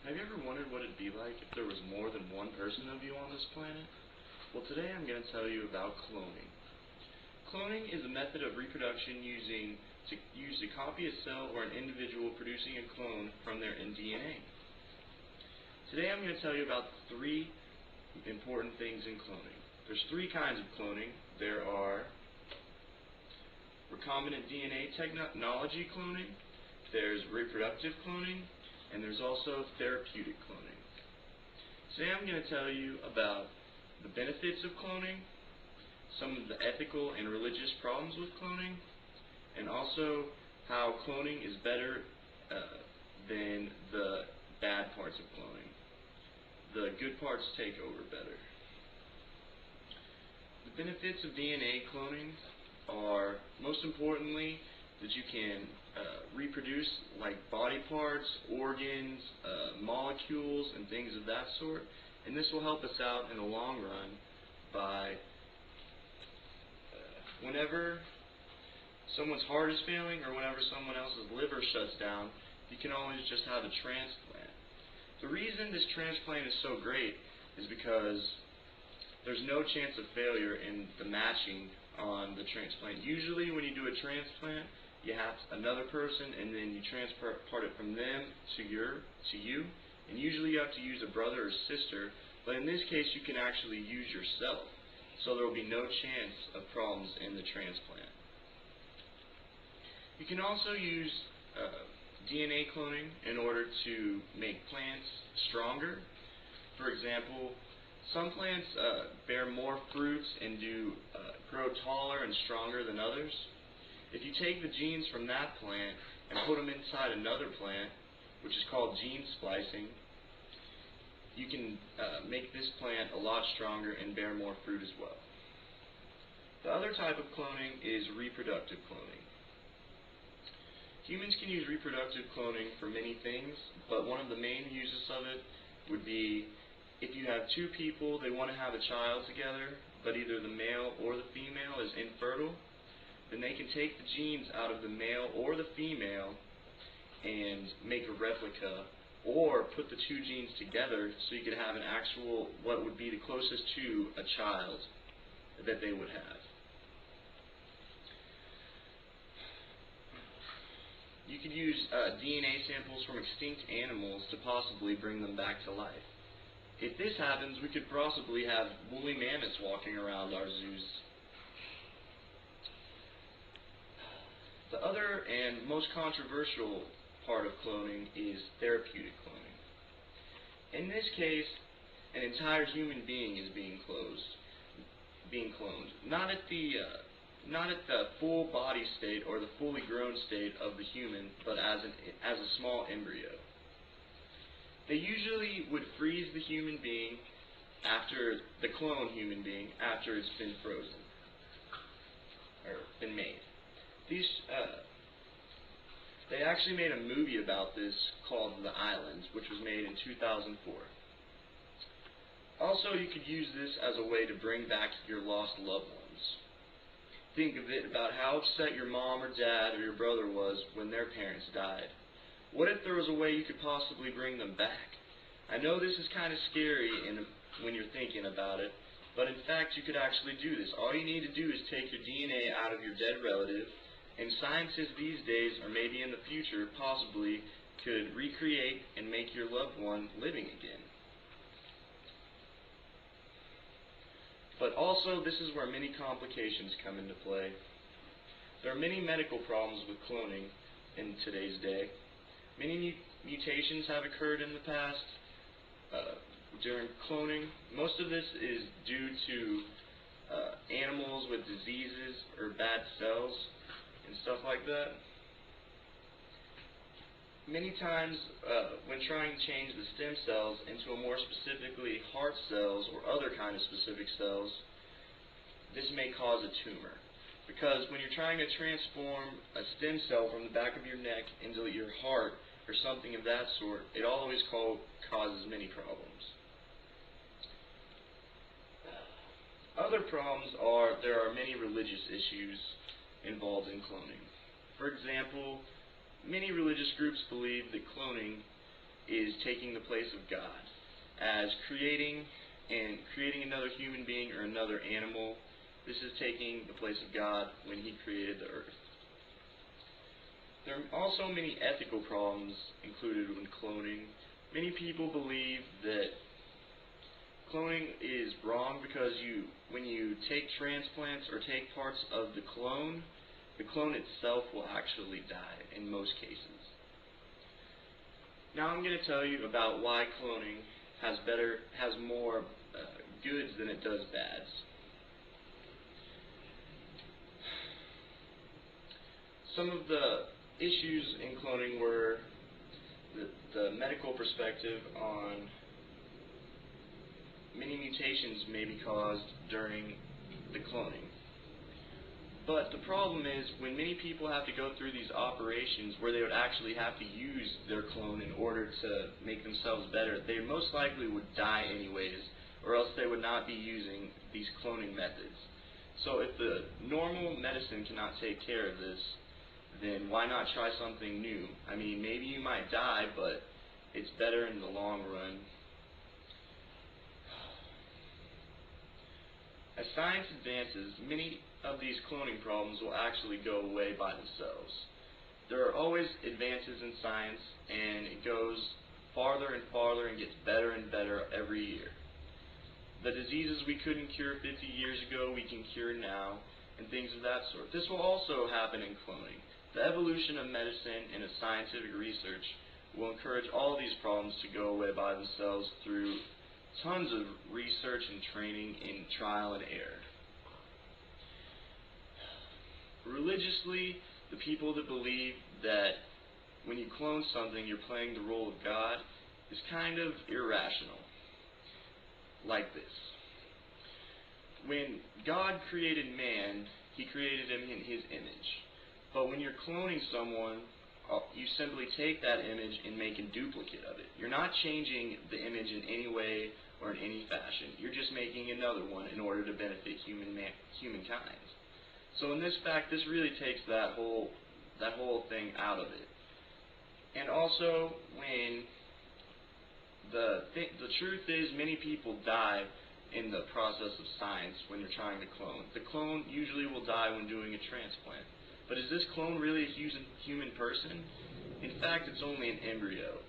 Have you ever wondered what it'd be like if there was more than one person of you on this planet? Well, today I'm going to tell you about cloning. Cloning is a method of reproduction using to copy a cell or an individual producing a clone from their DNA. Today I'm going to tell you about three important things in cloning. There's three kinds of cloning. There are recombinant DNA technology cloning, there's reproductive cloning, and there's also therapeutic cloning. Today I'm going to tell you about the benefits of cloning, some of the ethical and religious problems with cloning, and also how cloning is better than the bad parts of cloning. The good parts take over better. The benefits of DNA cloning are, most importantly, that you can reproduce like body parts, organs, molecules, and things of that sort. And this will help us out in the long run by whenever someone's heart is failing or whenever someone else's liver shuts down, you can always just have a transplant. The reason this transplant is so great is because there's no chance of failure in the matching on the transplant. Usually when you do a transplant, you have another person and then you transport it from them to you, and usually you have to use a brother or sister, but in this case you can actually use yourself, so there will be no chance of problems in the transplant. You can also use DNA cloning in order to make plants stronger. For example, some plants bear more fruits and grow taller and stronger than others. If you take the genes from that plant and put them inside another plant, which is called gene splicing, you can make this plant a lot stronger and bear more fruit as well. The other type of cloning is reproductive cloning. Humans can use reproductive cloning for many things, but one of the main uses of it would be if you have two people, they want to have a child together, but either the male or the female is infertile, then they can take the genes out of the male or the female and make a replica, or put the two genes together so you could have an actual, what would be the closest to a child that they would have. You could use DNA samples from extinct animals to possibly bring them back to life. If this happens, we could possibly have woolly mammoths walking around our zoos. The other and most controversial part of cloning is therapeutic cloning. In this case, an entire human being is being cloned. Not at the full body state or the fully grown state of the human, but as a small embryo. They usually would freeze the human being after the clone human being after it's been frozen or been made. They actually made a movie about this called The Island, which was made in 2004. Also, you could use this as a way to bring back your lost loved ones. Think of it about how upset your mom or dad or your brother was when their parents died. What if there was a way you could possibly bring them back? I know this is kind of scary when you're thinking about it, but in fact you could actually do this. All you need to do is take your DNA out of your dead relative, and scientists these days, or maybe in the future, possibly could recreate and make your loved one living again. But also, this is where many complications come into play. There are many medical problems with cloning in today's day. Many mutations have occurred in the past during cloning. Most of this is due to animals with diseases or bad cells and stuff like that. Many times when trying to change the stem cells into a more specifically heart cells or other kind of specific cells, this may cause a tumor. Because when you're trying to transform a stem cell from the back of your neck into your heart or something of that sort, it always causes many problems. Other problems are there are many religious issues involved in cloning. For example, many religious groups believe that cloning is taking the place of God, as creating another human being or another animal. This is taking the place of God when He created the earth. There are also many ethical problems included when cloning. Many people believe that cloning is wrong because when you take transplants or take parts of the clone itself will actually die in most cases. Now I'm going to tell you about why cloning has more goods than it does bads. Some of the issues in cloning were the medical perspective on many mutations may be caused during the cloning. But the problem is, when many people have to go through these operations where they would actually have to use their clone in order to make themselves better, they most likely would die anyways, or else they would not be using these cloning methods. So if the normal medicine cannot take care of this, then why not try something new? I mean, maybe you might die, but it's better in the long run. As science advances, many of these cloning problems will actually go away by themselves. There are always advances in science, and it goes farther and farther and gets better and better every year. The diseases we couldn't cure 50 years ago, we can cure now, and things of that sort. This will also happen in cloning. The evolution of medicine and of scientific research will encourage all these problems to go away by themselves through tons of research and training in trial and error. Religiously, the people that believe that when you clone something you're playing the role of God is kind of irrational. Like this. When God created man, He created him in His image. But when you're cloning someone, you simply take that image and make a duplicate of it. You're not changing the image in any way or in any fashion. You're just making another one in order to benefit humankind. So in this fact, this really takes that whole thing out of it. And also, when the truth is, many people die in the process of science when they're trying to clone. The clone usually will die when doing a transplant. But is this clone really a human person? In fact, it's only an embryo.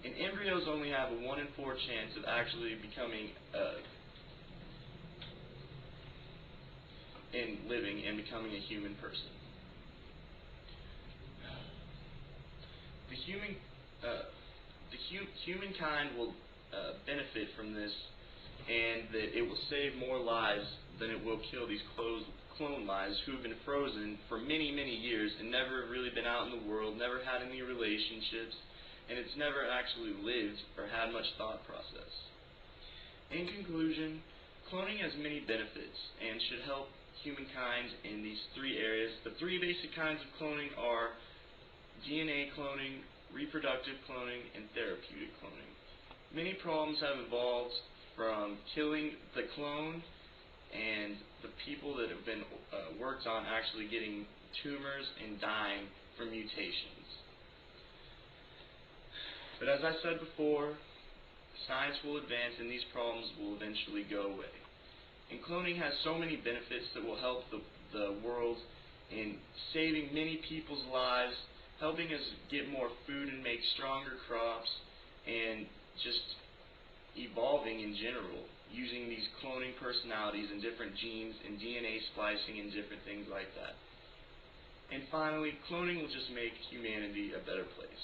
And embryos only have a 1 in 4 chance of actually becoming and living and becoming a human person. Humankind will benefit from this, and that it will save more lives than it will kill these clone lives who have been frozen for many, many years and never really been out in the world, never had any relationships, and it's never actually lived or had much thought process. In conclusion, cloning has many benefits and should help humankind in these 3 areas. The 3 basic kinds of cloning are DNA cloning, reproductive cloning, and therapeutic cloning. Many problems have evolved from killing the clone and the people that have been worked on actually getting tumors and dying from mutations. But as I said before, science will advance and these problems will eventually go away. And cloning has so many benefits that will help the world in saving many people's lives, helping us get more food and make stronger crops, and just evolving in general, using these cloning personalities and different genes and DNA splicing and different things like that. And finally, cloning will just make humanity a better place.